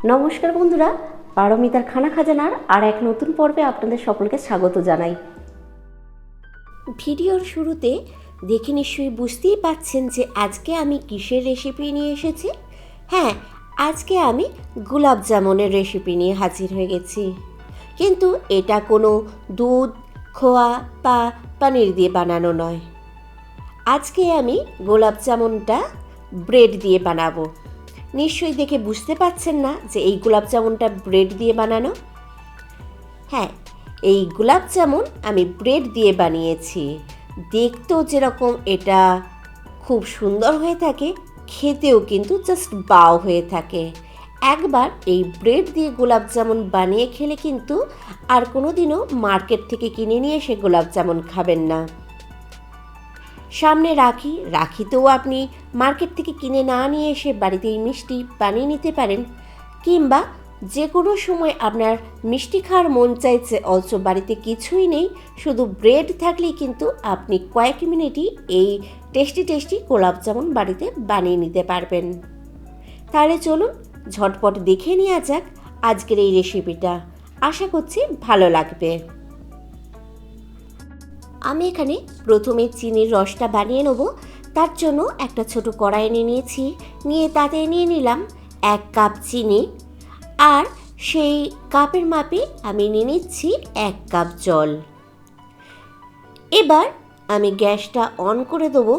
নমস্কার বন্ধুরা, পারমিতার খানা খাজানার আর এক নতুন পর্বে আপনাদের সকলকে স্বাগত জানাই। ভিডিওর শুরুতে দেখে নিশ্চয়ই বুঝতেই পাচ্ছেন যে আজকে আমি কিসের রেসিপি নিয়ে এসেছি। হ্যাঁ, আজকে আমি গোলাপ জামুনের রেসিপি নিয়ে হাজির হয়ে গেছি। কিন্তু এটা কোনো দুধ, খোয়া বা পনির দিয়ে বানানো নয়। আজকে আমি গোলাপ জামুনটা ব্রেড দিয়ে বানাবো। নিশ্চয়ই দেখে বুঝতে পারছেন না যে এই গোলাপ জামুনটা ব্রেড দিয়ে বানানো। হ্যাঁ, এই গোলাপ জামুন আমি ব্রেড দিয়ে বানিয়েছি। দেখতেও যেরকম এটা খুব সুন্দর হয়ে থাকে, খেতেও কিন্তু জাস্ট বাও হয়ে থাকে। একবার এই ব্রেড দিয়ে গোলাপ জামুন বানিয়ে খেলে কিন্তু আর কোনো দিনও মার্কেট থেকে কিনে নিয়ে এসে গোলাপ জামুন খাবেন না। সামনে রাখিতেও আপনি মার্কেট থেকে কিনে না নিয়ে এসে বাড়িতে এই মিষ্টি বানিয়ে নিতে পারেন, কিংবা যে কোনো সময় আপনার মিষ্টি খাওয়ার মন চাইছে অথচ বাড়িতে কিছুই নেই, শুধু ব্রেড থাকলেই কিন্তু আপনি কয়েক মিনিটই এই টেস্টি গোলাপ জামুন বাড়িতে বানিয়ে নিতে পারবেন। তাহলে চলুন ঝটপট দেখে নেওয়া যাক আজকের এই রেসিপিটা। আশা করছি ভালো লাগবে। আমি এখানে প্রথমে চিনির রসটা বানিয়ে নেব। তার জন্য একটা ছোট কড়াই নিয়েছি, নিয়ে তাতে নিয়ে নিলাম 1 কাপ চিনি, আর সেই কাপের মাপে আমি নিয়ে নিচ্ছি 1 কাপ জল। এবার আমি গ্যাসটা অন করে দেবো।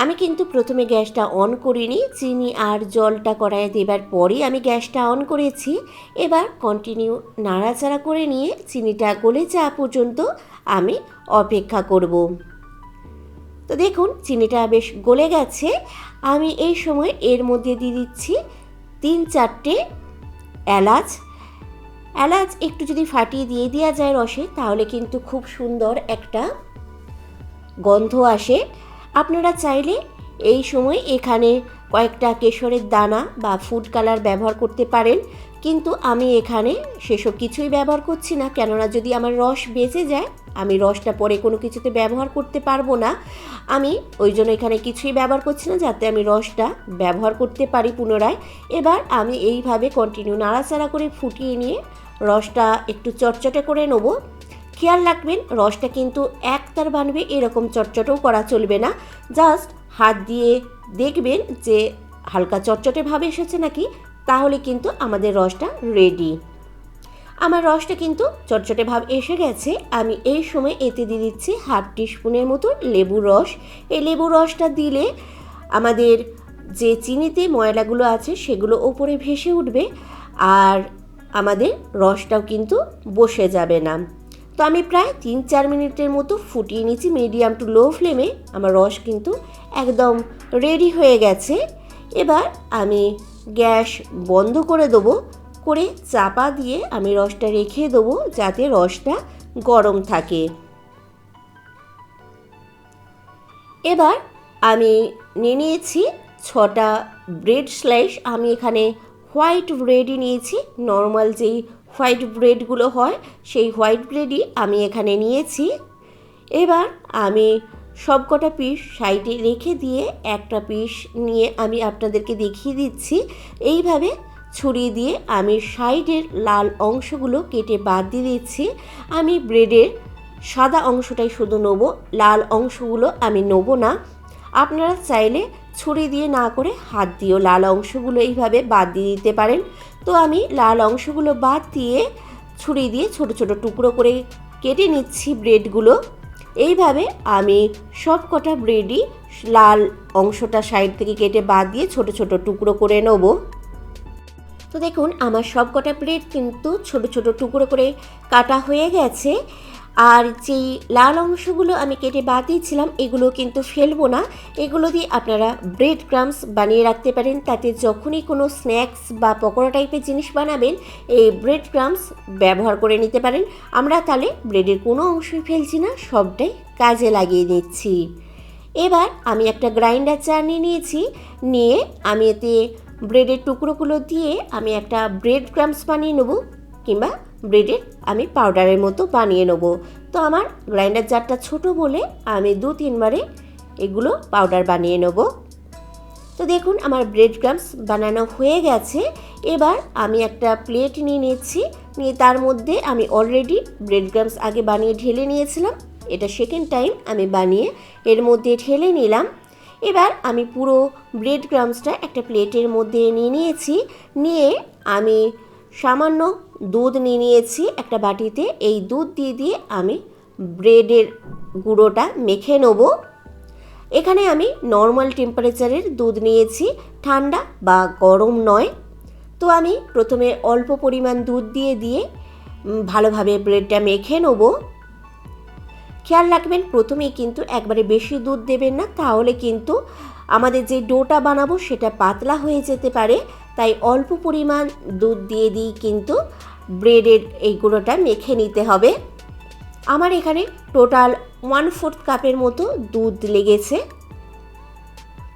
আমি কিন্তু প্রথমে গ্যাসটা অন করিনি, চিনি আর জলটা কড়াইয়ে দেবার পরই আমি গ্যাসটা অন করেছি। এবার কন্টিনিউ নাড়াচাড়া করে নিয়ে চিনিটা গলে যাওয়া পর্যন্ত আমি অপেক্ষা করব। তো দেখুন চিনিটা বেশ গলে গেছে। আমি এই সময় এর মধ্যে দিয়ে দিচ্ছি 3-4টে এলাচ একটু যদি ফাটিয়ে দিয়ে দেওয়া যায় রসে, তাহলে কিন্তু খুব সুন্দর একটা গন্ধ আসে। আপনারা চাইলে এই সময় এখানে কয়েকটা কেশরের দানা বা ফুড কালার ব্যবহার করতে পারেন, কিন্তু আমি এখানে সেসব কিছুই ব্যবহার করছি না, কেননা যদি আমার রস বেঁচে যায় আমি রসটা পরে কোনো কিছুতে ব্যবহার করতে পারবো না। আমি ওই জন্য এখানে কিছুই ব্যবহার করছি না, যাতে আমি রসটা ব্যবহার করতে পারি পুনরায়। এবার আমি এইভাবে কন্টিনিউ নাড়াচাড়া করে ফুটিয়ে নিয়ে রসটা একটু চটচটে করে নেব। খেয়াল রাখবেন রসটা কিন্তু একতার বানবে, এরকম চটচটেও করা চলবে না। জাস্ট হাত দিয়ে দেখবেন যে হালকা চটচটে ভাব এসেছে নাকি, তাহলে কিন্তু আমাদের রসটা রেডি। আমার রসটা কিন্তু চটচটে ভাব এসে গেছে। আমি এই সময় এতে দিয়ে দিচ্ছি 1/2 টিস্পুনের মতো লেবুর রস। এই লেবুর রসটা দিলে আমাদের যে চিনিতে ময়লাগুলো আছে সেগুলো ওপরে ভেসে উঠবে, আর আমাদের রসটাও কিন্তু বসে যাবে না। তো আমি প্রায় 3-4 মিনিটের মতো ফুটিয়ে নিচ্ছি মিডিয়াম টু লো ফ্লেমে। আমার রস কিন্তু একদম রেডি হয়ে গেছে। এবার আমি গ্যাস বন্ধ করে দেবো, করে চাপা দিয়ে আমি রসটা রেখে দেবো যাতে রসটা গরম থাকে। এবার আমি নিয়ে নিয়েছি 6টা ব্রেড স্লাইস। আমি এখানে হোয়াইট ব্রেডই নিয়েছি, নর্মাল যেই হোয়াইট ব্রেডগুলো হয় সেই হোয়াইট ব্রেডই আমি এখানে নিয়েছি। এবার আমি সবকটা পিস সাইডে রেখে দিয়ে একটা পিস নিয়ে আমি আপনাদেরকে দেখিয়ে দিচ্ছি। এইভাবে ছড়িয়ে দিয়ে আমি সাইডের লাল অংশগুলো কেটে বাদ দিয়ে দিচ্ছি। আমি ব্রেডের সাদা অংশটাই শুধু নেব, লাল অংশগুলো আমি নেব না। আপনারা চাইলে ছুরি দিয়ে না করে হাত দিয়েও লাল অংশগুলো এইভাবে বাদ দিয়ে দিতে পারেন। তো আমি লাল অংশগুলো বাদ দিয়ে ছুরি দিয়ে ছোট ছোট টুকরো করে কেটে নিচ্ছি ব্রেডগুলো। এইভাবে আমি সব কটা ব্রেডই লাল অংশটা সাইড থেকে কেটে বাদ দিয়ে ছোট ছোট টুকরো করে নেব। তো দেখুন আমার সব কটা ব্রেড কিন্তু ছোট ছোট টুকরো করে কাটা হয়ে গেছে। আর যেই লাল অংশগুলো আমি কেটে বাদ দিয়েছিলাম এগুলো কিন্তু ফেলবো না, এগুলো দিয়ে আপনারা ব্রেড ক্রাম্বস বানিয়ে রাখতে পারেন। তাতে যখনই কোনো স্ন্যাক্স বা পকোড়া টাইপের জিনিস বানাবেন এই ব্রেড ক্রাম্বস ব্যবহার করে নিতে পারেন। আমরা তাহলে ব্রেডের কোনো অংশই ফেলছি না, সবটাই কাজে লাগিয়ে নিচ্ছি। এবার আমি একটা গ্রাইন্ডার জার নিয়েছি, নিয়ে আমি এতে ব্রেডের টুকরোগুলো দিয়ে আমি একটা ব্রেড ক্রাম্বস বানিয়ে নেব, কিংবা ব্রেডের আমি পাউডারের মতো বানিয়ে নেব। তো আমার গ্রাইন্ডার জারটা ছোট বলে আমি 2-3 বারে এগুলো পাউডার বানিয়ে নেব। তো দেখুন আমার ব্রেড ক্রাম্বস বানানো হয়ে গেছে। এবার আমি একটা প্লেট নিয়ে নিচ্ছি, নিয়ে তার মধ্যে আমি অলরেডি ব্রেড ক্রাম্বস আগে বানিয়ে ঢেলে নিয়েছিলাম, এটা সেকেন্ড টাইম আমি বানিয়ে এর মধ্যে ঢেলে নিলাম। এবার আমি পুরো ব্রেড ক্রাম্বসটা একটা প্লেটের মধ্যে নিয়ে নিয়েছি, নিয়ে আমি সামান্য দুধ নিয়ে নিয়েছি একটা বাটিতে। এই দুধ দিয়ে আমি ব্রেডের গুঁড়োটা মেখে নেব। এখানে আমি নর্মাল টেম্পারেচারের দুধ নিয়েছি, ঠান্ডা বা গরম নয়। তো আমি প্রথমে অল্প পরিমাণ দুধ দিয়ে ভালোভাবে ব্রেডটা মেখে নেব। খেয়াল রাখবেন প্রথমেই কিন্তু একবারে বেশি দুধ দেবেন না, তাহলে কিন্তু আমাদের যে ডোটা বানাবো সেটা পাতলা হয়ে যেতে পারে। তাই অল্প পরিমাণ দুধ দিয়ে কিন্তু ব্রেডের এই গুঁড়োটা মেখে নিতে হবে। আমার এখানে টোটাল 1/4 কাপের মতো দুধ লেগেছে।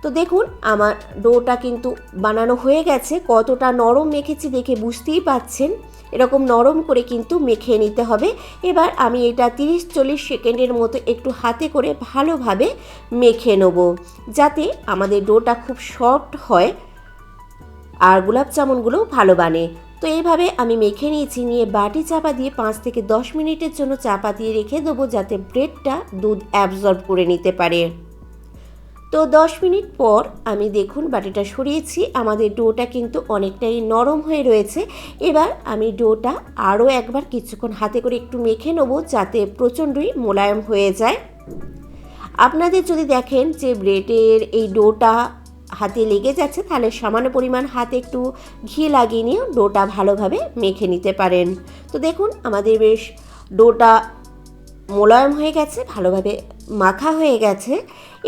তো দেখুন আমার ডোটা কিন্তু বানানো হয়ে গেছে। কতটা নরম মেখেছি দেখে বুঝতেই পাচ্ছেন, এরকম নরম করে কিন্তু মেখে নিতে হবে। এবার আমি এটা 30-40 সেকেন্ডের মতো একটু হাতে করে ভালোভাবে মেখে নেব, যাতে আমাদের ডোটা খুব সফট হয় আর গোলাপ জামুনগুলো ভালো বানে। তো এইভাবে আমি মেখে নিয়েছি, নিয়ে বাটি চাপা দিয়ে 5 থেকে 10 মিনিটের জন্য চাপা দিয়ে রেখে দেবো, যাতে ব্রেডটা দুধ অ্যাবজর্ব করে নিতে পারে। তো 10 মিনিট পর আমি দেখুন বাটিটা সরিয়েছি, আমাদের ডোটা কিন্তু অনেকটাই নরম হয়ে রয়েছে। এবার আমি ডোটা আরও একবার কিছুক্ষণ হাতে করে একটু মেখে নেব, যাতে প্রচণ্ডই মোলায়েম হয়ে যায়। আপনাদের যদি দেখেন যে ব্রেডের এই ডোটা হাতে লেগে যাচ্ছে, তাহলে সামান্য পরিমাণ হাতে একটু ঘি লাগিয়ে নিয়ে ডোটা ভালোভাবে মেখে নিতে পারেন। তো দেখুন আমাদের বেশ ডোটা মোলায়েম হয়ে গেছে, ভালোভাবে মাখা হয়ে গেছে।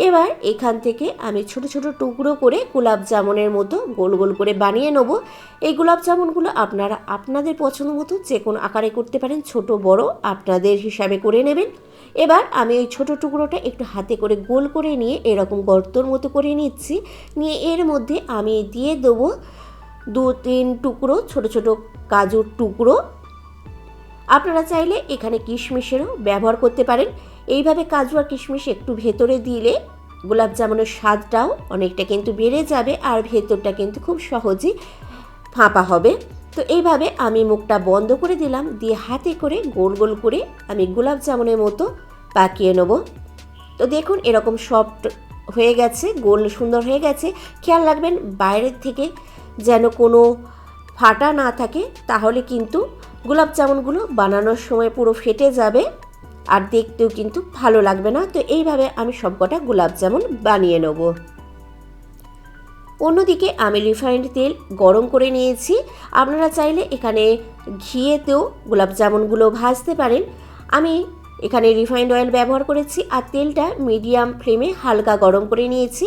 এবার এখান থেকে আমি ছোট ছোট টুকরো করে গোলাপ জামুনের মতো গোল গোল করে বানিয়ে নেব। এই গোলাপ জামুনগুলো আপনারা আপনাদের পছন্দ মতো যে কোনো আকারে করতে পারেন, ছোট বড় আপনাদের হিসাবে করে নেবেন। এবার আমি ওই ছোট টুকরোটা একটু হাতে করে গোল করে নিয়ে এরকম গর্তর মতো করে নিচ্ছি, নিয়ে এর মধ্যে আমি দিয়ে দেবো 2-3 টুকরো ছোট ছোট কাজুর টুকরো। আপনারা চাইলে এখানে কিশমিশেরও ব্যবহার করতে পারেন। এইভাবে কাজু আর কিশমিশ একটু ভেতরে দিলে গোলাপ জামুনের স্বাদটাও অনেকটা কিন্তু বেড়ে যাবে, আর ভেতরটা কিন্তু খুব সহজেই ফাঁপা হবে। তো এইভাবে আমি মুখটা বন্ধ করে দিলাম, দিয়ে হাতে করে গোল গোল করে আমি গোলাপ জামুনের মতো পাকিয়ে নেব। তো দেখুন এরকম সফট হয়ে গেছে, গোল সুন্দর হয়ে গেছে। খেয়াল রাখবেন বাইরের থেকে যেন কোনো ফাটা না থাকে, তাহলে কিন্তু গোলাপ জামুনগুলো বানানোর সময় পুরো ফেটে যাবে আর দেখতেও কিন্তু ভালো লাগবে না। তো এইভাবে আমি সবকটা গোলাপ জামুন বানিয়ে নেব। অন্যদিকে আমি রিফাইন্ড তেল গরম করে নিয়েছি, আপনারা চাইলে এখানে ঘিয়েতেও গোলাপ জামুনগুলো ভাজতে পারেন। আমি এখানে রিফাইন্ড অয়েল ব্যবহার করেছি, আর তেলটা মিডিয়াম ফ্লেমে হালকা গরম করে নিয়েছি।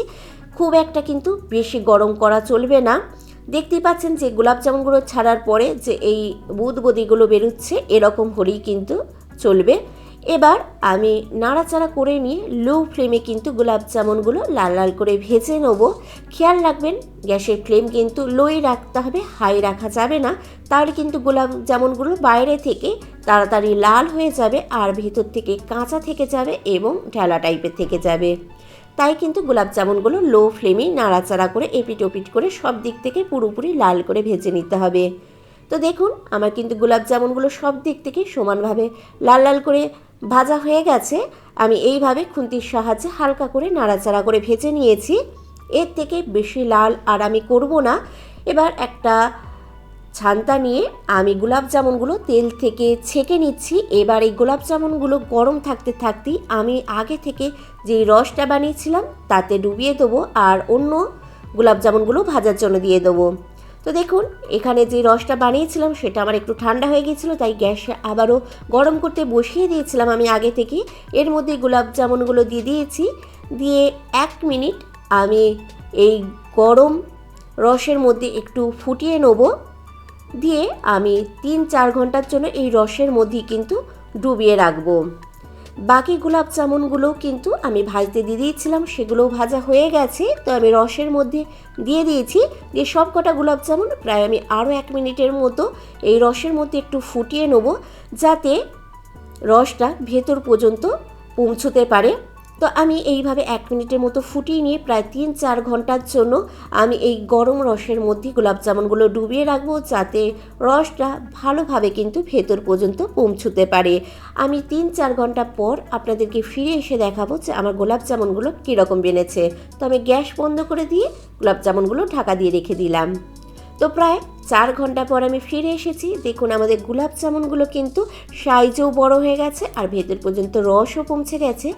খুব একটা কিন্তু বেশি গরম করা চলবে না। দেখতেই পাচ্ছেন যে গোলাপ জামুনগুলো ছাড়ার পরে যে এই বুদবুদিগুলো বেরোচ্ছে, এরকম হলেই কিন্তু চলবে। এবার আমি নাড়াচাড়া করে নিয়ে লো ফ্লেমে কিন্তু গোলাপ জামুনগুলো লাল লাল করে ভেজে নেব। খেয়াল রাখবেন গ্যাসের ফ্লেম কিন্তু লোই রাখতে হবে, হাই রাখা যাবে না, তাহলে কিন্তু গোলাপ জামুনগুলো বাইরে থেকে তাড়াতাড়ি লাল হয়ে যাবে আর ভেতর থেকে কাঁচা থেকে যাবে এবং ঢেলা টাইপের থেকে যাবে। তাই কিন্তু গোলাপ জামুনগুলো লো ফ্লেমেই নাড়াচাড়া করে এপিট ওপিট করে সব দিক থেকে পুরোপুরি লাল করে ভেজে নিতে হবে। তো দেখুন আমার কিন্তু গোলাপ জামুনগুলো সব দিক থেকে সমানভাবে লাল লাল করে ভাজা হয়ে গেছে। আমি এইভাবে খুন্তির সাহায্যে হালকা করে নাড়াচাড়া করে ভেজে নিয়েছি। এর থেকে বেশি লাল আর আমি করব না। এবার একটা ছান্তা নিয়ে আমি গোলাপ জামুনগুলো তেল থেকে ছেঁকে নিচ্ছি। এবার এই গোলাপ জামুনগুলো গরম থাকতে থাকতেই আমি আগে থেকে যে রসটা বানিয়েছিলাম তাতে ডুবিয়ে দেবো, আর অন্য গোলাপ জামুনগুলো ভাজার জন্য দিয়ে দেবো। তো দেখুন এখানে যে রসটা বানিয়েছিলাম সেটা আমার একটু ঠান্ডা হয়ে গিয়েছিলো, তাই গ্যাসে আবারও গরম করতে বসিয়ে দিয়েছিলাম আমি আগে থেকে। এর মধ্যে গোলাপ জামুনগুলো দিয়ে দিয়েছি, দিয়ে 1 মিনিট আমি এই গরম রসের মধ্যে একটু ফুটিয়ে নেব। দিয়ে আমি 3-4 ঘন্টার জন্য এই রসের মধ্যেই কিন্তু ডুবিয়ে রাখবো। বাকি গোলাপ জামুনগুলো কিন্তু আমি ভাজতে দিয়ে দিয়েছিলাম, সেগুলোও ভাজা হয়ে গেছে। তো আমি রসের মধ্যে দিয়ে দিয়েছি, দিয়ে সব কটা গোলাপ জামুন প্রায় আমি আরও 1 মিনিটের মতো এই রসের মধ্যে একটু ফুটিয়ে নেব, যাতে রসটা ভেতর পর্যন্ত পৌঁছতে পারে। তো আমি এইভাবে 1 মিনিটের মতো ফুটিয়ে নিয়ে প্রায় 3-4 ঘন্টার জন্য আমি এই গরম রসের মধ্যে গোলাপ জামুনগুলো ডুবিয়ে রাখবো, যাতে রসটা ভালোভাবে কিন্তু ভেতর পর্যন্ত পৌঁছতে পারে। আমি 3-4 ঘন্টা পর আপনাদেরকে ফিরে এসে দেখাবো যে আমার গোলাপ জামুনগুলো কীরকম বেনেছে। তো আমি গ্যাস বন্ধ করে দিয়ে গোলাপ জামুনগুলো ঢাকা দিয়ে রেখে দিলাম। তো প্রায় 4 ঘন্টা পর আমি ফিরে এসেছি। দেখুন আমাদের গোলাপ জামুনগুলো কিন্তু সাইজেও বড় হয়ে গেছে আর ভেতর পর্যন্ত রসও পৌঁছে গেছে।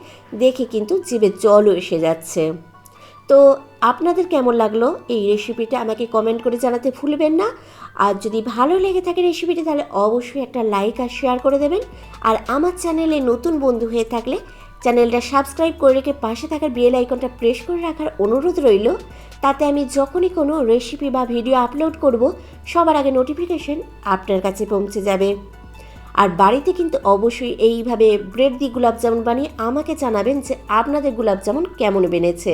দেখে কিন্তু জিভে জলও এসে যাচ্ছে। তো আপনাদের কেমন লাগলো এই রেসিপিটা আমাকে কমেন্ট করে জানাতে ভুলবেন না। আর যদি ভালো লেগে থাকে রেসিপিটি তাহলে অবশ্যই একটা লাইক আর শেয়ার করে দেবেন। আর আমার চ্যানেলে নতুন বন্ধু হয়ে থাকলে চ্যানেলটা সাবস্ক্রাইব করে রেখে পাশে থাকার বেল আইকনটা প্রেস করে রাখার অনুরোধ রইল। তাতে আমি যখনই কোনো রেসিপি বা ভিডিও আপলোড করব সবার আগে নোটিফিকেশন আপনার কাছে পৌঁছে যাবে। আর বাড়িতে কিন্তু অবশ্যই এইভাবে ব্রেড দিয়ে গোলাপ জামুন বানিয়ে আমাকে জানাবেন যে আপনাদের গোলাপ জামুন কেমন বেনেছে।